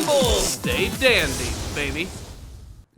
Dragapolt! Stay dandy, baby.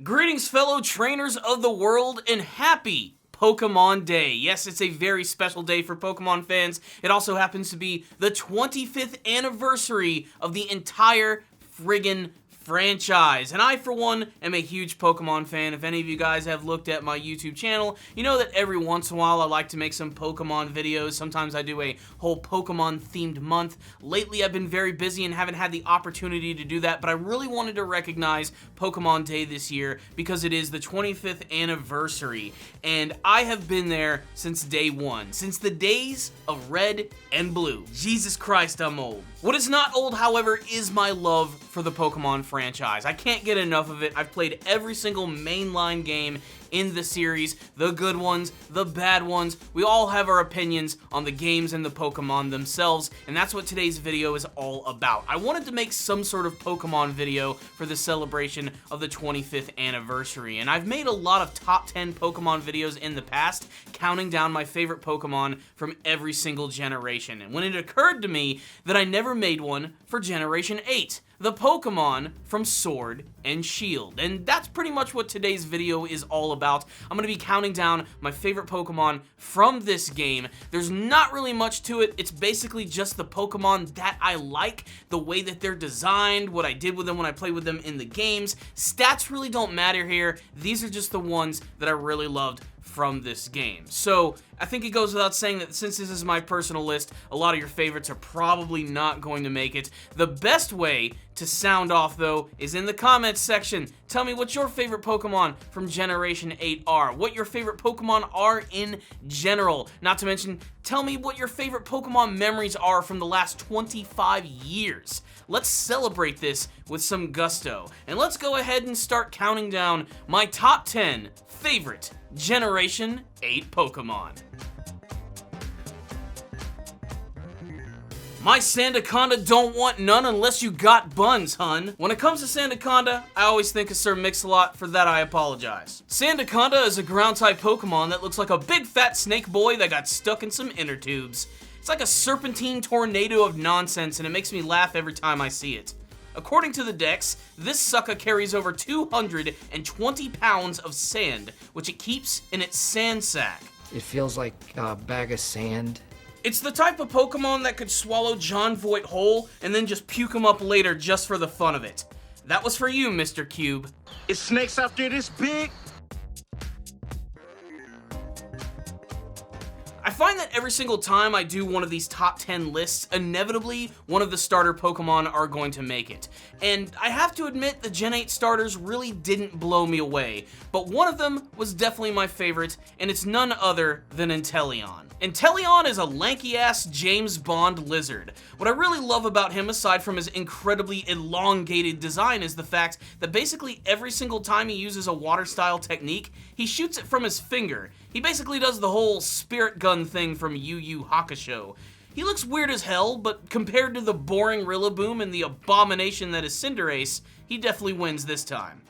Greetings, fellow trainers of the world, and happy Pokemon Day. Yes, it's a very special day for Pokemon fans. It also happens to be the 25th anniversary of the entire friggin' franchise. And I, for one, am a huge Pokemon fan. If any of you guys have looked at my YouTube channel, you know that every once in a while I like to make some Pokemon videos. Sometimes I do a whole Pokemon-themed month. Lately, I've been very busy and haven't had the opportunity to do that, but I really wanted to recognize Pokemon Day this year because it is the 25th anniversary, and I have been there since day one, since the days of Red and Blue. Jesus Christ, I'm old. What is not old, however, is my love for the Pokemon franchise. I can't get enough of it. I've played every single mainline game in the series, the good ones, the bad ones. We all have our opinions on the games and the Pokemon themselves, and that's what today's video is all about. I wanted to make some sort of Pokemon video for the celebration of the 25th anniversary, and I've made a lot of top 10 Pokemon videos in the past, counting down my favorite Pokemon from every single generation. And when it occurred to me that I never made one for Generation 8, the Pokemon from Sword and Shield. And that's pretty much what today's video is all about. I'm going to be counting down my favorite Pokemon from this game. There's not really much to it. It's basically just the Pokemon that I like, the way that they're designed, what I did with them when I played with them in the games. Stats really don't matter here. These are just the ones that I really loved from this game. So I think it goes without saying that since this is my personal list, a lot of your favorites are probably not going to make it. The best way to sound off, though, is in the comments section. Tell me what your favorite Pokemon from Generation 8 are, what your favorite Pokemon are in general. Not to mention, tell me what your favorite Pokemon memories are from the last 25 years. Let's celebrate this with some gusto. And let's go ahead and start counting down my top 10 favorite Generation 8 Pokemon. My Sandaconda don't want none unless you got buns, hun. When it comes to Sandaconda, I always think of Sir Mix-a-Lot. For that, I apologize. Sandaconda is a ground-type Pokemon that looks like a big fat snake boy that got stuck in some inner tubes. It's like a serpentine tornado of nonsense, and it makes me laugh every time I see it. According to the Dex, this sucker carries over 220 pounds of sand, which it keeps in its sand sack. It feels like a bag of sand. It's the type of Pokemon that could swallow John Voight whole and then just puke him up later just for the fun of it. That was for you, Mr. Cube. Is snakes out there this big? I find that every single time I do one of these top 10 lists, inevitably one of the starter Pokemon are going to make it. And I have to admit the Gen 8 starters really didn't blow me away, but one of them was definitely my favorite, and it's none other than Intelion. Intelion is a lanky-ass James Bond lizard. What I really love about him, aside from his incredibly elongated design, is the fact that basically every single time he uses a water-style technique, he shoots it from his finger. He basically does the whole spirit gun thing from Yu Yu Hakusho. He looks weird as hell, but compared to the boring Rillaboom and the abomination that is Cinderace, he definitely wins this time.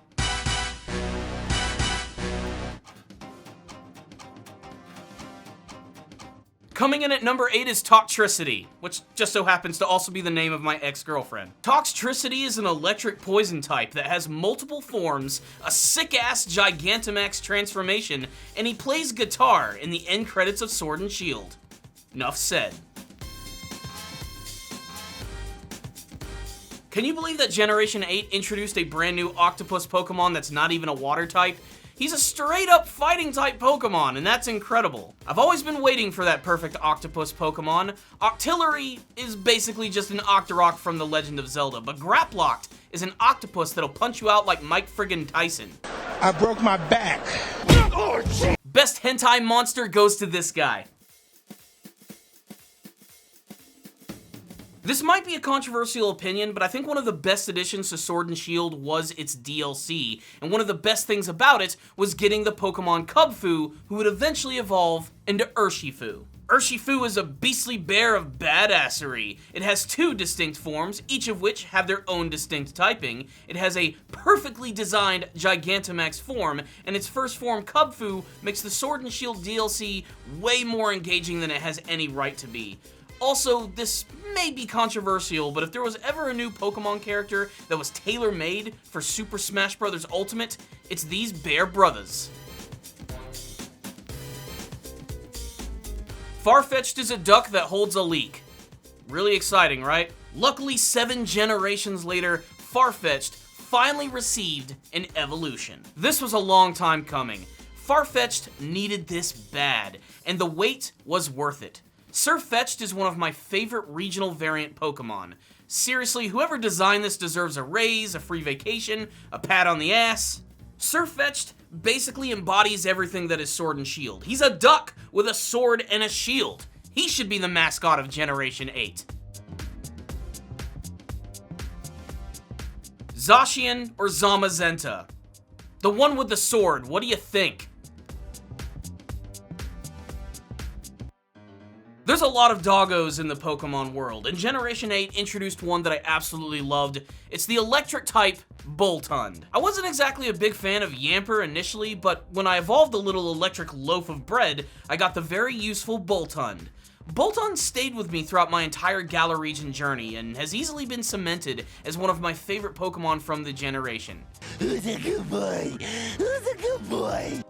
Coming in at number 8 is Toxicity, which just so happens to also be the name of my ex-girlfriend. Toxicity is an electric poison type that has multiple forms, a sick-ass Gigantamax transformation, and he plays guitar in the end credits of Sword and Shield. Enough said. Can you believe that Generation 8 introduced a brand new octopus Pokemon that's not even a water type? He's a straight-up fighting-type Pokemon, and that's incredible. I've always been waiting for that perfect octopus Pokemon. Octillery is basically just an Octorok from The Legend of Zelda, but Graplocked is an octopus that'll punch you out like Mike friggin' Tyson. I broke my back. Best hentai monster goes to this guy. This might be a controversial opinion, but I think one of the best additions to Sword and Shield was its DLC, and one of the best things about it was getting the Pokemon Kubfu, who would eventually evolve into Urshifu. Urshifu is a beastly bear of badassery. It has two distinct forms, each of which have their own distinct typing. It has a perfectly designed Gigantamax form, and its first form, Kubfu, makes the Sword and Shield DLC way more engaging than it has any right to be. Also, this may be controversial, but if there was ever a new Pokemon character that was tailor-made for Super Smash Bros. Ultimate, it's these Bear Brothers. Farfetch'd is a duck that holds a leek. Really exciting, right? Luckily, 7 generations later, Farfetch'd finally received an evolution. This was a long time coming. Farfetch'd needed this bad, and the wait was worth it. Sirfetch'd is one of my favorite regional variant Pokemon. Seriously, whoever designed this deserves a raise, a free vacation, a pat on the ass. Sirfetch'd basically embodies everything that is Sword and Shield. He's a duck with a sword and a shield. He should be the mascot of Generation 8. Zacian or Zamazenta? The one with the sword, what do you think? There's a lot of doggos in the Pokemon world, and Generation 8 introduced one that I absolutely loved. It's the electric type Bolton. I wasn't exactly a big fan of Yamper initially, but when I evolved a little electric loaf of bread, I got the very useful Bolton. Bolton stayed with me throughout my entire Galar region journey, and has easily been cemented as one of my favorite Pokemon from the generation. Who's a good boy? Who's a good boy?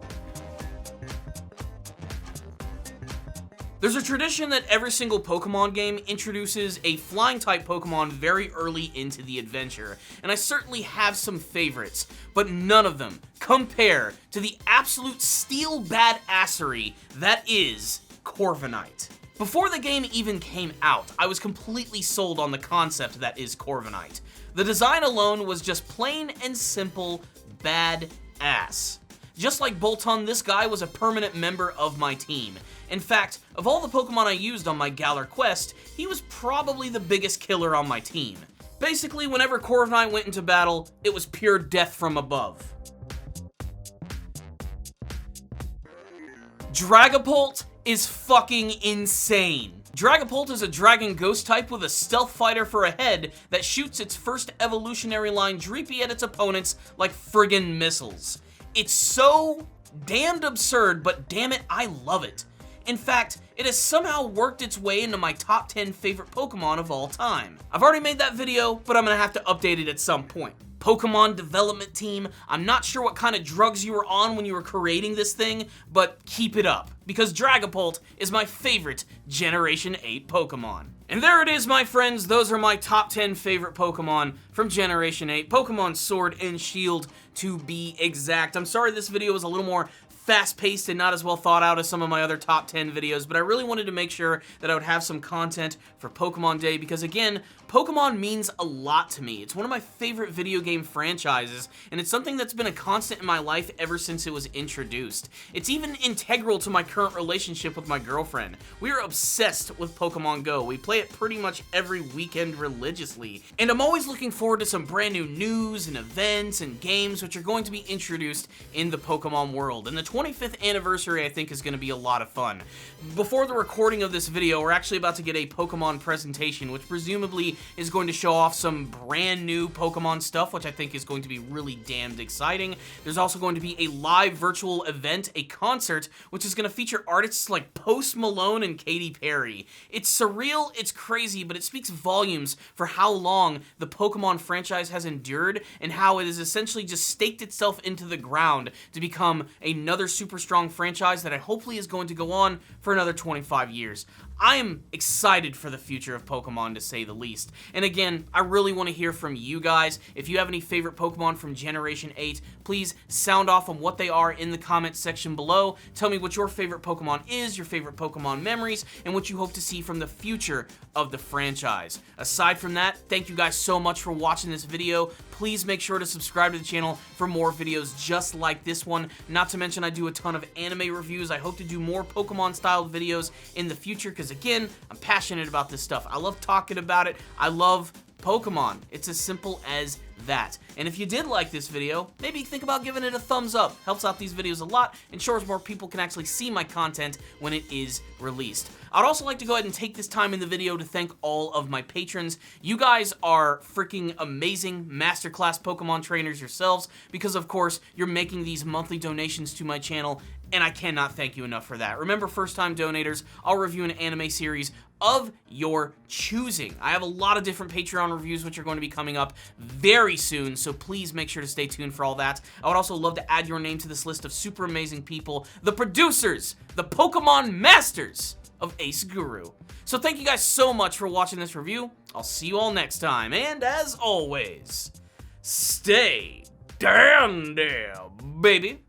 There's a tradition that every single Pokemon game introduces a flying type Pokemon very early into the adventure, and I certainly have some favorites, but none of them compare to the absolute steel badassery that is Corviknight. Before the game even came out, I was completely sold on the concept that is Corviknight. The design alone was just plain and simple badass. Just like Bolton, this guy was a permanent member of my team. In fact, of all the Pokemon I used on my Galar quest, he was probably the biggest killer on my team. Basically, whenever Corviknight went into battle, it was pure death from above. Dragapolt is fucking insane. Dragapolt is a dragon ghost type with a stealth fighter for a head that shoots its first evolutionary line Dreepy at its opponents like friggin' missiles. It's so damned absurd, but damn it, I love it. In fact, it has somehow worked its way into my top 10 favorite Pokemon of all time. I've already made that video, but I'm gonna have to update it at some point. Pokemon development team, I'm not sure what kind of drugs you were on when you were creating this thing, but keep it up, because Dragapolt is my favorite Generation 8 Pokemon. And there it is, my friends, those are my top 10 favorite Pokemon from Generation 8, Pokemon Sword and Shield to be exact. I'm sorry this video was a little more fast-paced and not as well thought out as some of my other top 10 videos, but I really wanted to make sure that I would have some content for Pokemon Day because, again, Pokemon means a lot to me. It's one of my favorite video game franchises, and it's something that's been a constant in my life ever since it was introduced. It's even integral to my current relationship with my girlfriend. We are obsessed with Pokemon Go. We play it pretty much every weekend religiously, and I'm always looking forward to some brand new news and events and games which are going to be introduced in the Pokemon world. And the 25th anniversary, I think, is going to be a lot of fun. Before the recording of this video, we're actually about to get a Pokemon presentation, which presumably is going to show off some brand new Pokemon stuff, which I think is going to be really damned exciting. There's also going to be a live virtual event, a concert, which is going to feature artists like Post Malone and Katy Perry. It's surreal, it's crazy, but it speaks volumes for how long the Pokemon franchise has endured and how it has essentially just staked itself into the ground to become another super strong franchise that hopefully is going to go on for another 25 years. I am excited for the future of Pokemon, to say the least. And again, I really want to hear from you guys. If you have any favorite Pokemon from Generation 8, please sound off on what they are in the comments section below. Tell me what your favorite Pokemon is, your favorite Pokemon memories, and what you hope to see from the future of the franchise. Aside from that, thank you guys so much for watching this video. Please make sure to subscribe to the channel for more videos just like this one. Not to mention, I do a ton of anime reviews. I hope to do more Pokemon-styled videos in the future because, again, I'm passionate about this stuff. I love talking about it. I love Pokemon. It's as simple as that. And if you did like this video, maybe think about giving it a thumbs up. Helps out these videos a lot, ensures more people can actually see my content when it is released. I'd also like to go ahead and take this time in the video to thank all of my patrons. You guys are freaking amazing masterclass Pokemon trainers yourselves, because of course, you're making these monthly donations to my channel, and I cannot thank you enough for that. Remember, first-time donators, I'll review an anime series of your choosing. I have a lot of different Patreon reviews which are going to be coming up very soon, so please make sure to stay tuned for all that. I would also love to add your name to this list of super amazing people, the producers, the Pokemon masters of Ace Guru. So thank you guys so much for watching this review. I'll see you all next time, and as always, stay dandy, baby.